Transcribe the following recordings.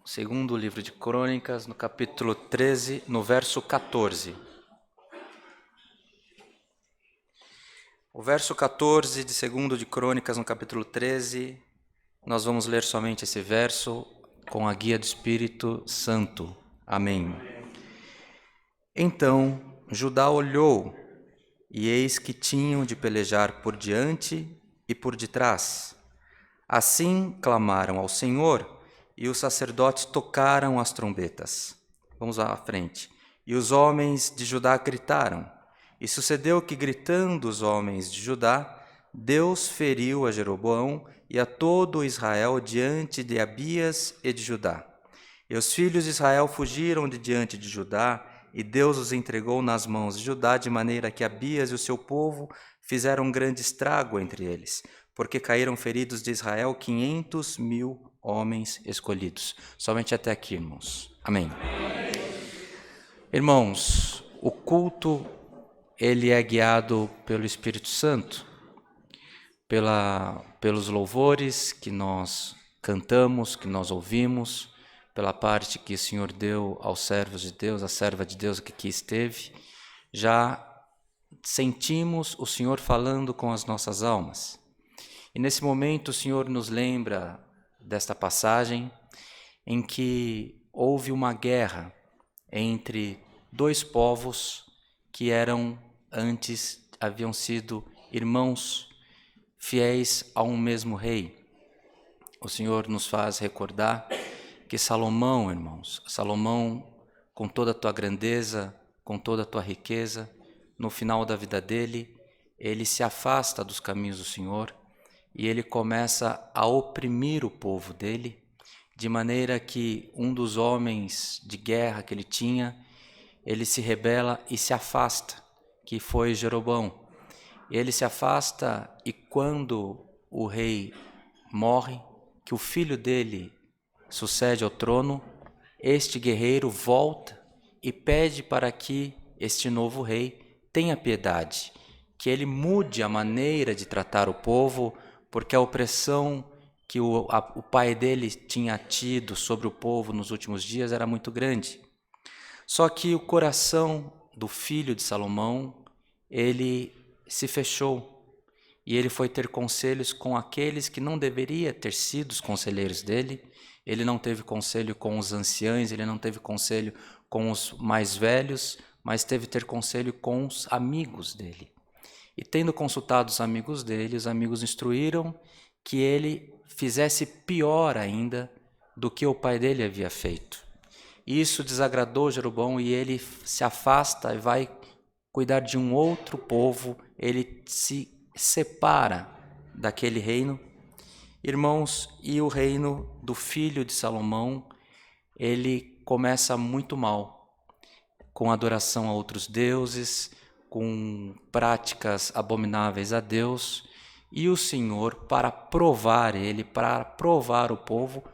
segundo livro de Crônicas, no capítulo 13, no verso 14. O verso 14 de segundo de Crônicas, no capítulo 13, nós vamos ler somente esse verso com a guia do Espírito Santo. Amém. Então Judá olhou, e eis que tinham de pelejar por diante e por detrás. Assim clamaram ao Senhor, e os sacerdotes tocaram as trombetas. Vamos à frente. E os homens de Judá gritaram. E sucedeu que, gritando os homens de Judá, Deus feriu a Jeroboão e a todo Israel diante de Abias e de Judá. E os filhos de Israel fugiram de diante de Judá, e Deus os entregou nas mãos de Judá, de maneira que Abias e o seu povo fizeram um grande estrago entre eles, porque caíram feridos de Israel 500.000 homens escolhidos. Somente até aqui, irmãos. Amém. Irmãos, o culto, ele é guiado pelo Espírito Santo, pelos louvores que nós cantamos, que nós ouvimos, pela parte que o Senhor deu aos servos de Deus, a serva de Deus que aqui esteve. Já sentimos o Senhor falando com as nossas almas. E nesse momento o Senhor nos lembra desta passagem em que houve uma guerra entre dois povos que haviam sido irmãos fiéis a um mesmo rei. O Senhor nos faz recordar que Salomão, irmãos, com toda a tua grandeza, com toda a tua riqueza, no final da vida dele, ele se afasta dos caminhos do Senhor e ele começa a oprimir o povo dele, de maneira que um dos homens de guerra que ele tinha, ele se rebela e se afasta, que foi Jeroboão. Ele se afasta e quando o rei morre, que o filho dele sucede ao trono, este guerreiro volta e pede para que este novo rei tenha piedade, que ele mude a maneira de tratar o povo, porque a opressão que o pai dele tinha tido sobre o povo nos últimos dias era muito grande. Só que o coração do filho de Salomão, ele se fechou e ele foi ter conselhos com aqueles que não deveria ter sido os conselheiros dele. Ele não teve conselho com os anciãos, ele não teve conselho com os mais velhos, mas teve ter conselho com os amigos dele. E tendo consultado os amigos dele, os amigos instruíram que ele fizesse pior ainda do que o pai dele havia feito. Isso desagradou Jeroboão e ele se afasta e vai cuidar de um outro povo, ele se separa daquele reino. Irmãos, e o reino do filho de Salomão, ele começa muito mal, com adoração a outros deuses, com práticas abomináveis a Deus, e o Senhor, para provar o povo,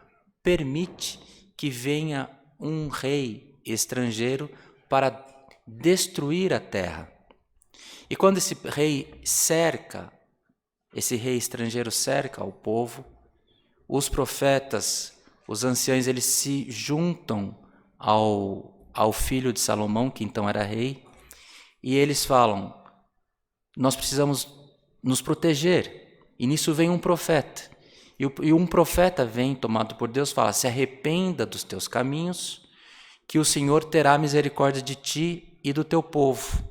permite que venha um rei estrangeiro para destruir a terra. E quando esse rei estrangeiro cerca o povo, os profetas, os anciãos, eles se juntam ao filho de Salomão, que então era rei, e eles falam, nós precisamos nos proteger. E nisso vem um profeta. E um profeta vem, tomado por Deus, fala, se arrependa dos teus caminhos, que o Senhor terá misericórdia de ti e do teu povo.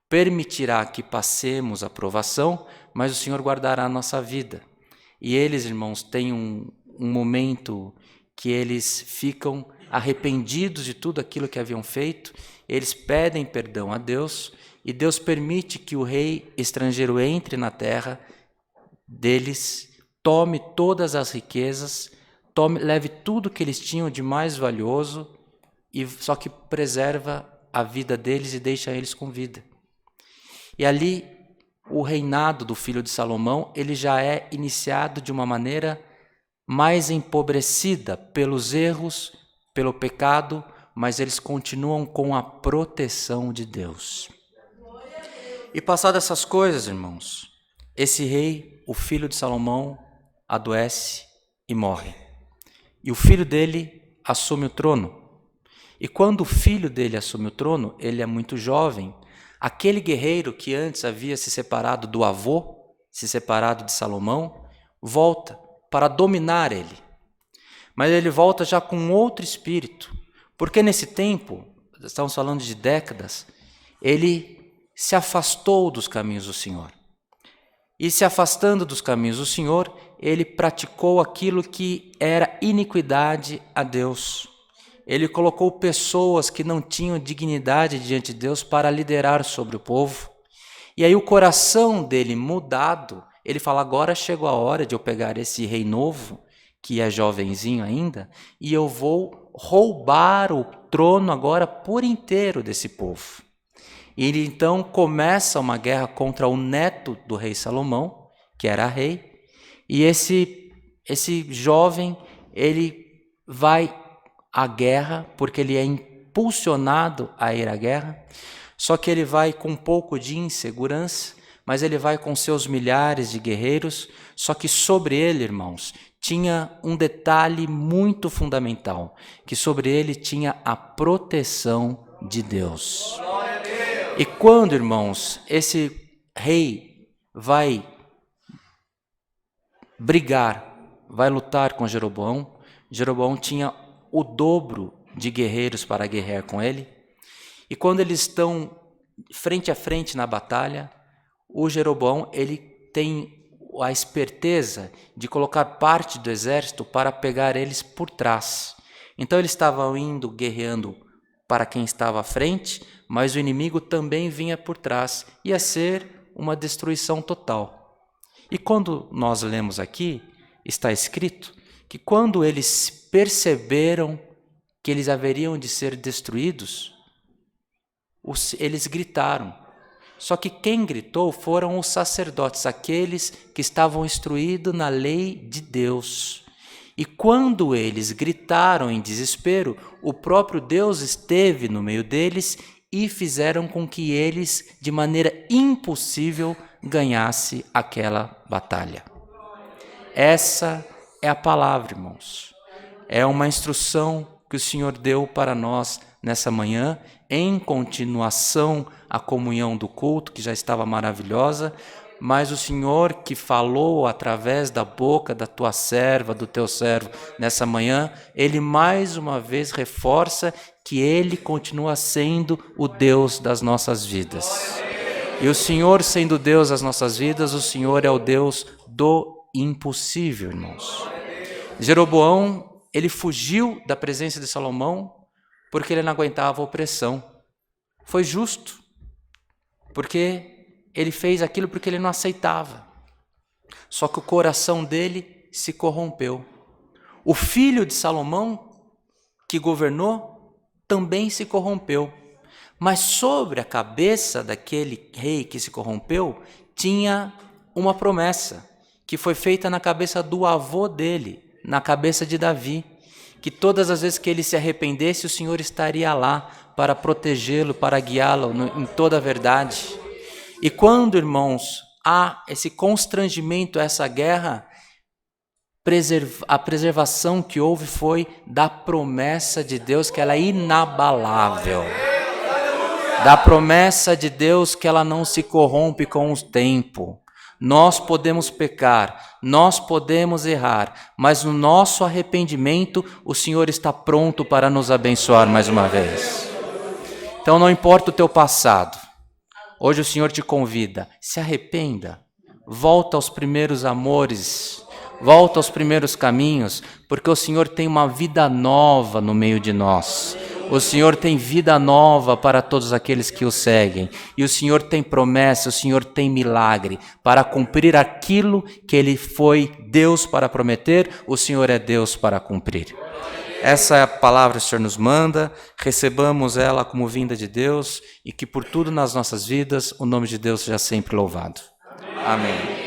Permitirá que passemos a provação, mas o Senhor guardará a nossa vida. E eles, irmãos, têm um momento que eles ficam arrependidos de tudo aquilo que haviam feito, eles pedem perdão a Deus, e Deus permite que o rei estrangeiro entre na terra deles, tome todas as riquezas, leve tudo que eles tinham de mais valioso, só que preserva a vida deles e deixa eles com vida. E ali, o reinado do filho de Salomão, ele já é iniciado de uma maneira mais empobrecida pelos erros, pelo pecado, mas eles continuam com a proteção de Deus. E passadas essas coisas, irmãos, esse rei, o filho de Salomão, adoece e morre. E o filho dele assume o trono. E quando o filho dele assume o trono, ele é muito jovem. Aquele guerreiro que antes havia se separado do avô, se separado de Salomão, volta para dominar ele. Mas ele volta já com outro espírito, porque nesse tempo, estamos falando de décadas, ele se afastou dos caminhos do Senhor. E se afastando dos caminhos do Senhor, ele praticou aquilo que era iniquidade a Deus. Ele colocou pessoas que não tinham dignidade diante de Deus para liderar sobre o povo. E aí o coração dele mudado, ele fala, agora chegou a hora de eu pegar esse rei novo, que é jovenzinho ainda, e eu vou roubar o trono agora por inteiro desse povo. E ele então começa uma guerra contra o neto do rei Salomão, que era rei, e esse jovem, ele vai à guerra, porque ele é impulsionado a ir à guerra, só que ele vai com um pouco de insegurança, mas ele vai com seus milhares de guerreiros, só que sobre ele, irmãos, tinha um detalhe muito fundamental, que sobre ele tinha a proteção de Deus. E quando, irmãos, esse rei vai brigar, vai lutar com Jeroboão, Jeroboão tinha o dobro de guerreiros para guerrear com ele. E quando eles estão frente a frente na batalha, o Jeroboão ele tem a esperteza de colocar parte do exército para pegar eles por trás. Então eles estavam indo guerreando para quem estava à frente, mas o inimigo também vinha por trás. Ia ser uma destruição total. E quando nós lemos aqui, está escrito que quando eles perceberam que eles haveriam de ser destruídos, eles gritaram. Só que quem gritou foram os sacerdotes, aqueles que estavam instruídos na lei de Deus. E quando eles gritaram em desespero, o próprio Deus esteve no meio deles e fizeram com que eles, de maneira impossível, ganhassem aquela batalha. Essa é a palavra, irmãos. É uma instrução que o Senhor deu para nós nessa manhã, em continuação à comunhão do culto, que já estava maravilhosa, mas o Senhor que falou através da boca da tua serva, do teu servo, nessa manhã, Ele mais uma vez reforça que Ele continua sendo o Deus das nossas vidas. E o Senhor sendo Deus das nossas vidas, o Senhor é o Deus do impossível, irmãos. Jeroboão, ele fugiu da presença de Salomão porque ele não aguentava a opressão. Foi justo, porque ele fez aquilo porque ele não aceitava. Só que o coração dele se corrompeu. O filho de Salomão, que governou, também se corrompeu. Mas sobre a cabeça daquele rei que se corrompeu, tinha uma promessa, que foi feita na cabeça do avô dele, na cabeça de Davi, que todas as vezes que ele se arrependesse, o Senhor estaria lá para protegê-lo, para guiá-lo em toda a verdade. E quando, irmãos, há esse constrangimento, essa guerra, a preservação que houve foi da promessa de Deus, que ela é inabalável. Da promessa de Deus que ela não se corrompe com o tempo. Nós podemos pecar, nós podemos errar, mas no nosso arrependimento o Senhor está pronto para nos abençoar mais uma vez. Então não importa o teu passado, hoje o Senhor te convida, se arrependa, volta aos primeiros amores, volta aos primeiros caminhos, porque o Senhor tem uma vida nova no meio de nós. O Senhor tem vida nova para todos aqueles que o seguem. E o Senhor tem promessa, o Senhor tem milagre. Para cumprir aquilo que Ele foi Deus para prometer, o Senhor é Deus para cumprir. Essa é a palavra que o Senhor nos manda, recebamos ela como vinda de Deus e que por tudo nas nossas vidas o nome de Deus seja sempre louvado. Amém.